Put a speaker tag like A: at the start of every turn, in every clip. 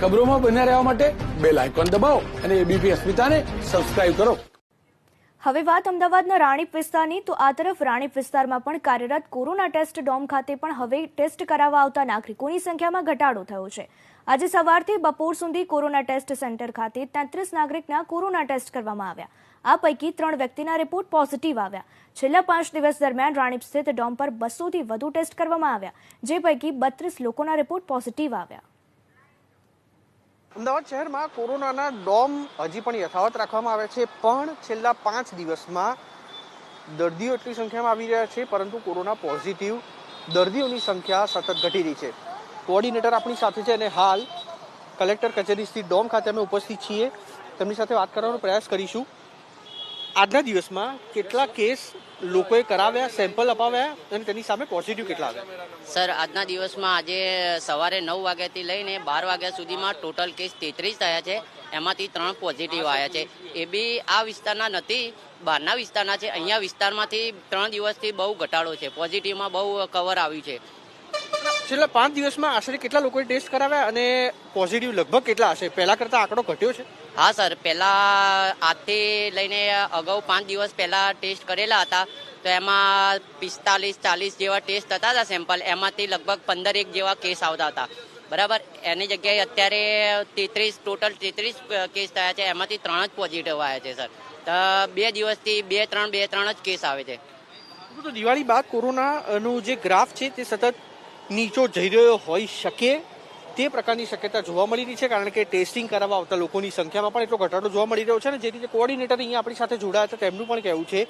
A: ખબરોમાં બન્યા રહેવા માટે બેલ આઇકોન દબાવો અને એબીપી અસ્મિતાને સબસ્ક્રાઇબ કરો.
B: હવે વાત અમદાવાદના રાણીપ વિસ્તારની. તો આ તરફ રાણીપ વિસ્તારમાં પણ કાર્યરત કોરોના ટેસ્ટ ડોમ ખાતે પણ હવે ટેસ્ટ કરાવવા આવતા નાગરિકોની સંખ્યામાં ઘટાડો થયો છે. આજે સવારથી બપોર સુધી કોરોના ટેસ્ટ સેન્ટર ખાતે 33 નાગરિકના કોરોના ટેસ્ટ કરવામાં આવ્યા. આ પૈકી 3 વ્યક્તિના રિપોર્ટ પોઝિટિવ આવ્યા. છેલ્લા 5 દિવસ દરમિયાન રાણીપ સ્થિત ડોમ પર 200થી વધુ ટેસ્ટ કરવામાં આવ્યા, જે પૈકી 32 લોકોના રિપોર્ટ પોઝિટિવ આવ્યા.
C: અમદાવાદ શહેરમાં કોરોનાના ડોમ હજી પણ યથાવત રાખવામાં આવે છે, પણ છેલ્લા 5 દિવસમાં દર્દીઓ એટલી સંખ્યામાં આવી રહ્યા છે, પરંતુ કોરોના પોઝિટિવ દર્દીઓની સંખ્યા સતત ઘટી રહી છે. કોઓર્ડિનેટર આપણી સાથે છે અને હાલ કલેક્ટર કચેરી સ્થિત ડોમ ખાતે અમે ઉપસ્થિત છીએ. તેમની સાથે વાત કરવાનો પ્રયાસ કરીશું. આજના દિવસમાં કેટલા કેસ લોકોએ કરાવ્યા, સેમ્પલ અપાવ્યા અને તેની સામે પોઝિટિવ કેટલા આવ્યા?
D: સર, આજના દિવસમાં આજે સવારે 9 વાગ્યાથી લઈને 12 વાગ્યા સુધીમાં ટોટલ કેસ 33 થયા છે. એમાંથી 3 પોઝિટિવ આવ્યા છે. એ બી આ વિસ્તારના નથી, બહારના વિસ્તારના છે. અહીંયા વિસ્તારમાંથી 3 દિવસથી બહુ ઘટાડો છે, પોઝિટિવમાં બહુ કવર આવ્યું છે.
C: છેલ્લા 5 દિવસમાં આશરે કેટલા લોકોએ ટેસ્ટ કરાવ્યા અને પોઝિટિવ લગભગ કેટલા હશે? પહેલા કરતા આંકડો ઘટ્યો છે?
D: હા સર, પહેલા આજથી લઈને અગાઉ 5 દિવસ પહેલા ટેસ્ટ કરેલા હતા, તો એમાં 45-40 જેવા ટેસ્ટ થતા હતા સેમ્પલ. એમાંથી લગભગ 15 જેવા કેસ આવતા હતા. બરાબર, એની જગ્યાએ અત્યારે 33 કેસ થયા છે. એમાંથી 3 જ પોઝિટિવ આવ્યા છે સર. તો 2 દિવસથી 2-3 જ કેસ આવે છે.
C: તો દિવાળી બાદ કોરોનાનું જે ગ્રાફ છે તે સતત નીચો જઈ રહ્યો હોઈ શકે તે પ્રકારની શક્યતા જોવા મળી રહી છે, કારણ કે ટેસ્ટિંગ કરાવવા આવતા લોકોની સંખ્યામાં પણ એટલો ઘટાડો જોવા મળી રહ્યો છે. અને જે રીતે કોઓર્ડિનેટર અહીંયા આપણી સાથે જોડાયા હતા તેમનું પણ કહેવું છે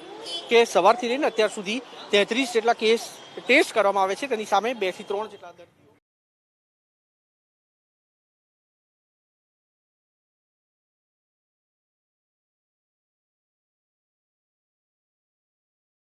C: કે સવારથી લઈને અત્યાર સુધી 33 જેટલા કેસ ટેસ્ટ કરવામાં આવે છે, તેની સામે 2 થી 3 જેટલા